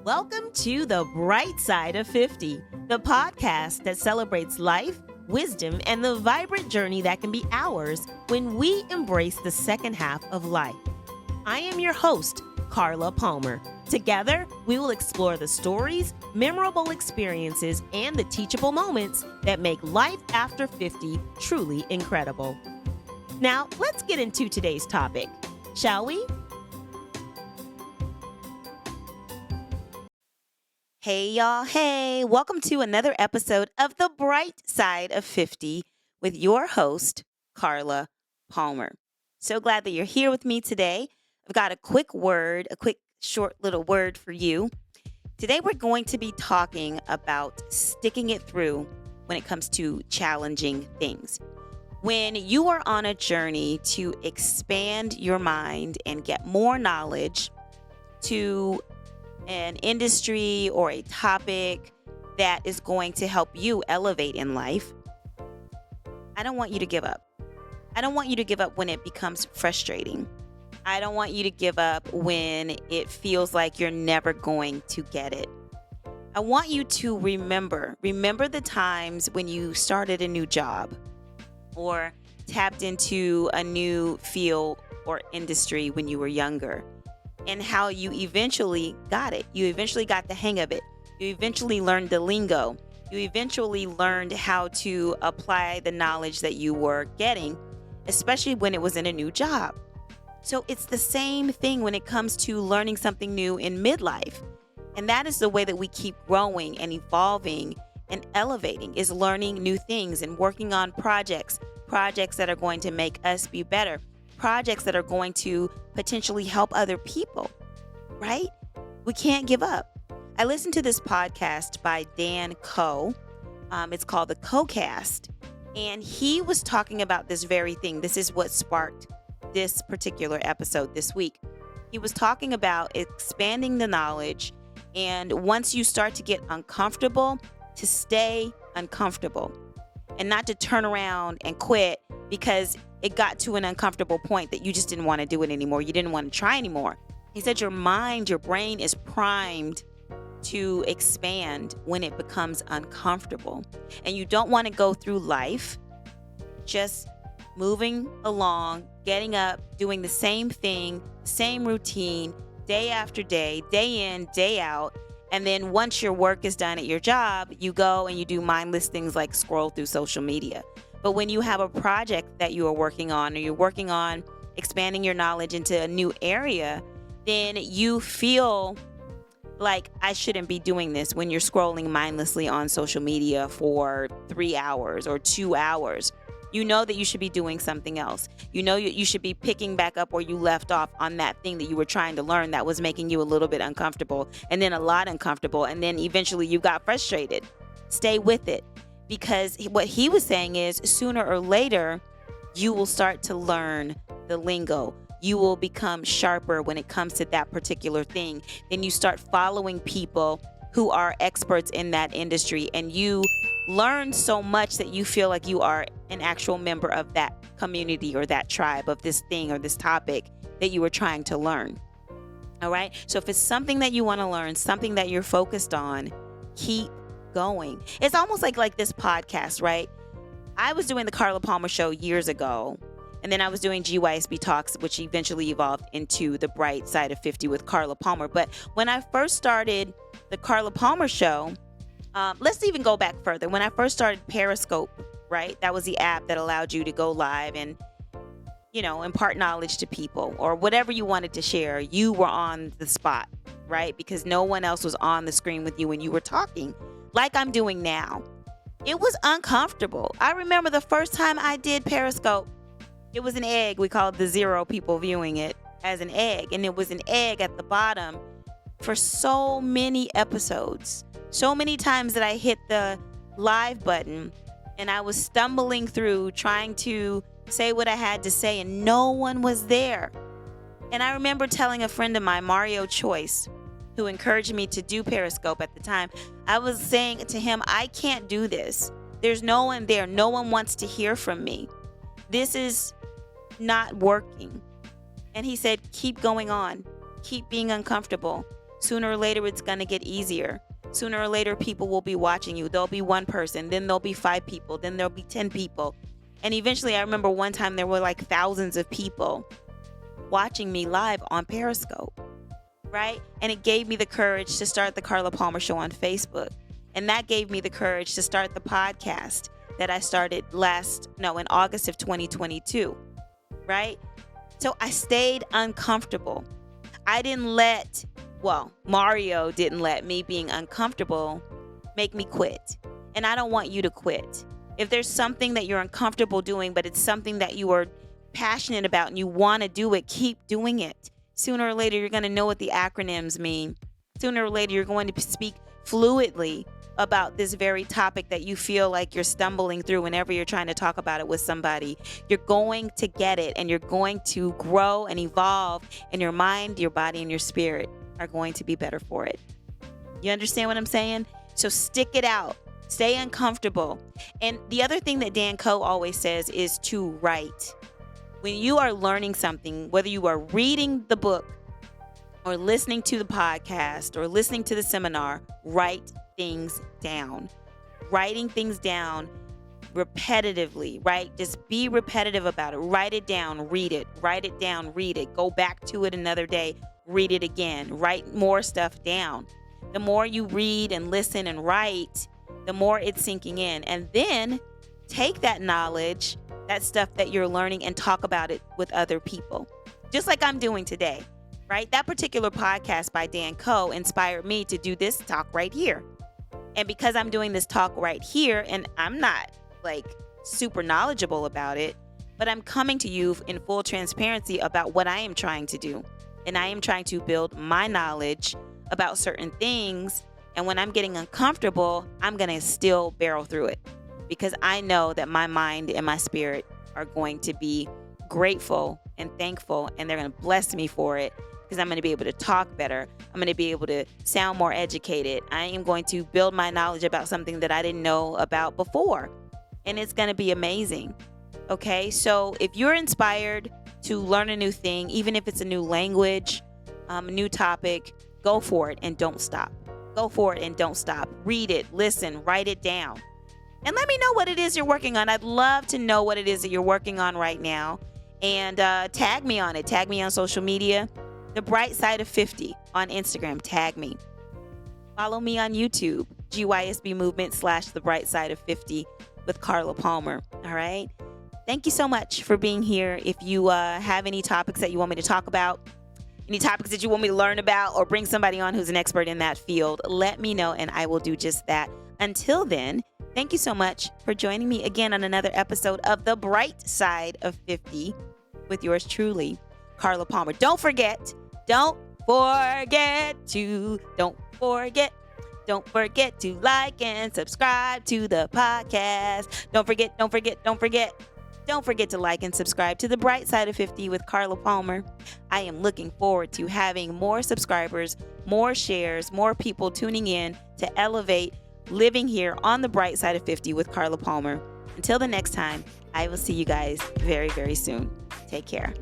Welcome to The Bright Side of 50, the podcast that celebrates life, wisdom, and the vibrant journey that can be ours when we embrace the second half of life. I am your host, Carla Palmer. Together, we will explore the stories, memorable experiences, and the teachable moments that make life after 50 truly incredible. Now, let's get into today's topic, shall we? Hey, y'all. Hey, welcome to another episode of The Bright Side of 50 with your host, Carla Palmer. So glad that you're here with me today. I've got a quick short little word for you. Today, we're going to be talking about sticking it through when it comes to challenging things. When you are on a journey to expand your mind and get more knowledge to an industry or a topic that is going to help you elevate in life, I don't want you to give up. I don't want you to give up when it becomes frustrating. I don't want you to give up when it feels like you're never going to get it. I want you to remember the times when you started a new job or tapped into a new field or industry when you were younger, and how you eventually got it. You eventually got the hang of it. You eventually learned the lingo. You eventually learned how to apply the knowledge that you were getting, especially when it was in a new job. So it's the same thing when it comes to learning something new in midlife. And that is the way that we keep growing and evolving and elevating, is learning new things and working on projects that are going to make us be better, projects that are going to potentially help other people, right? We can't give up. I listened to this podcast by Dan Coe. It's called the CoeCast. And he was talking about this very thing. This is what sparked this particular episode this week. He was talking about expanding the knowledge. And once you start to get uncomfortable, to stay uncomfortable and not to turn around and quit because it got to an uncomfortable point that you just didn't want to do it anymore. You didn't want to try anymore. He said your brain is primed to expand when it becomes uncomfortable. And you don't want to go through life just moving along, getting up, doing the same thing, same routine, day after day, day in, day out. And then once your work is done at your job, you go and you do mindless things like scroll through social media. But when you have a project that you are working on, or you're working on expanding your knowledge into a new area, then you feel like I shouldn't be doing this when you're scrolling mindlessly on social media for 3 hours or 2 hours. You know that you should be doing something else. You know you should be picking back up where you left off on that thing that you were trying to learn that was making you a little bit uncomfortable, and then a lot uncomfortable, and then eventually you got frustrated. Stay with it. Because what he was saying is sooner or later, you will start to learn the lingo. You will become sharper when it comes to that particular thing. Then you start following people who are experts in that industry, and you learn so much that you feel like you are an actual member of that community or that tribe of this thing or this topic that you were trying to learn. All right. So if it's something that you want to learn, something that you're focused on, keep going. It's almost like this podcast, right? I was doing the Carla Palmer Show years ago, and then I was doing GYSB Talks, which eventually evolved into The Bright Side of 50 with Carla Palmer. But when I first started the Carla Palmer Show, let's even go back further. When I first started Periscope, right? That was the app that allowed you to go live and, impart knowledge to people or whatever you wanted to share. You were on the spot, right? Because no one else was on the screen with you when you were talking, like I'm doing now. It was uncomfortable. I remember the first time I did Periscope, it was an egg. We called the 0 people viewing it as an egg. And it was an egg at the bottom for so many episodes. So many times that I hit the live button and I was stumbling through trying to say what I had to say and no one was there. And I remember telling a friend of mine, Mario Choice, who encouraged me to do Periscope at the time, I was saying to him, I can't do this. There's no one there. No one wants to hear from me. This is not working. And he said, keep going on. Keep being uncomfortable. Sooner or later, it's going to get easier. Sooner or later, people will be watching you. There'll be one person, then there'll be 5 people, then there'll be 10 people. And eventually, I remember one time there were like thousands of people watching me live on Periscope, right? And it gave me the courage to start the Carla Palmer Show on Facebook. And that gave me the courage to start the podcast that I started in August of 2022, right? So I stayed uncomfortable. Mario didn't let me being uncomfortable make me quit. And I don't want you to quit. If there's something that you're uncomfortable doing, but it's something that you are passionate about and you want to do it, keep doing it. Sooner or later, you're going to know what the acronyms mean. Sooner or later, you're going to speak fluidly about this very topic that you feel like you're stumbling through whenever you're trying to talk about it with somebody. You're going to get it, and you're going to grow and evolve, and your mind, your body, and your spirit are going to be better for it. You understand what I'm saying? So stick it out. Stay uncomfortable. And the other thing that Dan Coe always says is to write. When you are learning something, whether you are reading the book or listening to the podcast or listening to the seminar, write things down. Writing things down repetitively, right? Just be repetitive about it. Write it down, read it. Write it down, read it. Go back to it another day, read it again. Write more stuff down. The more you read and listen and write, the more it's sinking in. And then take that knowledge, that stuff that you're learning, and talk about it with other people. Just like I'm doing today, right? That particular podcast by Dan Coe inspired me to do this talk right here. And because I'm doing this talk right here, and I'm not like super knowledgeable about it, but I'm coming to you in full transparency about what I am trying to do. And I am trying to build my knowledge about certain things. And when I'm getting uncomfortable, I'm going to still barrel through it, because I know that my mind and my spirit are going to be grateful and thankful, and they're going to bless me for it, because I'm going to be able to talk better. I'm going to be able to sound more educated. I am going to build my knowledge about something that I didn't know about before, and it's going to be amazing. Okay, so if you're inspired to learn a new thing, even if it's a new language, a new topic, go for it and don't stop. Go for it and don't stop. Read it, listen, write it down. And let me know what it is you're working on. I'd love to know what it is that you're working on right now. And tag me on it. Tag me on social media. The Bright Side of 50 on Instagram. Tag me. Follow me on YouTube. GYSB Movement / The Bright Side of 50 with Carla Palmer. All right. Thank you so much for being here. If you have any topics that you want me to talk about, any topics that you want me to learn about, or bring somebody on who's an expert in that field, let me know and I will do just that. Until then, thank you so much for joining me again on another episode of The Bright Side of 50 with yours truly, Carla Palmer. Don't forget to like and subscribe to the podcast. Don't forget to like and subscribe to The Bright Side of 50 with Carla Palmer. I am looking forward to having more subscribers, more shares, more people tuning in to elevate living here on The Bright Side of 50 with Carla Palmer. Until the next time, I will see you guys very, very soon. Take care.